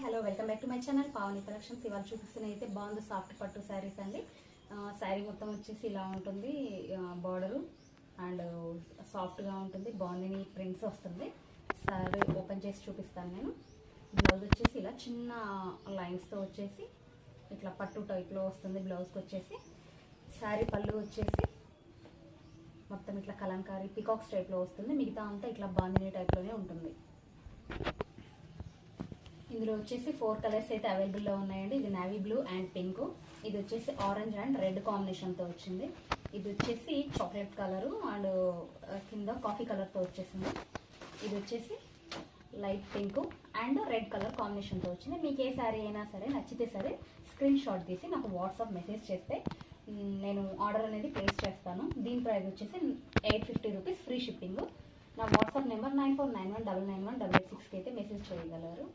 Hello welcome back to my channel Pavani collections. ఇవాళ చూపిస్తున్నాయి అయితే బాగుంది సాఫ్ట్ పట్టు శారీస్ అండి. శారీ మొత్తం వచ్చేసి ఇలా ఉంటుంది, బార్డరు అండ్ సాఫ్ట్గా ఉంటుంది, బాగుంది, ప్రింట్స్ వస్తుంది. శారీ ఓపెన్ చేసి చూపిస్తాను నేను. బ్లౌజ్ వచ్చేసి ఇలా చిన్న లైన్స్తో వచ్చేసి ఇట్లా పట్టు టైప్లో వస్తుంది. బ్లౌజ్కి వచ్చేసి శారీ పళ్ళు వచ్చేసి మొత్తం ఇట్లా కలంకారీ పికాక్స్ టైప్లో వస్తుంది. మిగతా అంతా ఇట్లా బాందిని టైప్లోనే ఉంటుంది. ఇందులో వచ్చేసి 4 కలర్స్ అయితే అవైలబుల్లో ఉన్నాయండి. ఇది నేవీ బ్లూ అండ్ పింక్, ఇది వచ్చేసి ఆరెంజ్ అండ్ రెడ్ కాంబినేషన్తో వచ్చింది. ఇది వచ్చేసి చాక్లెట్ కలరు అండ్ కింద కాఫీ కలర్తో వచ్చేసింది. ఇది వచ్చేసి light pink and red colour కాంబినేషన్తో వచ్చింది. మీకు ఏ శారీ అయినా సరే నచ్చితే సరే స్క్రీన్ షాట్ తీసి నాకు వాట్సాప్ మెసేజ్ చేస్తే నేను ఆర్డర్ అనేది ప్లేస్ చేస్తాను. దీని ప్రైస్ వచ్చేసి 850 రూపీస్, ఫ్రీ షిప్పింగ్. నా వాట్సాప్ నెంబర్ 9491991886కి అయితే మెసేజ్ చేయగలరు.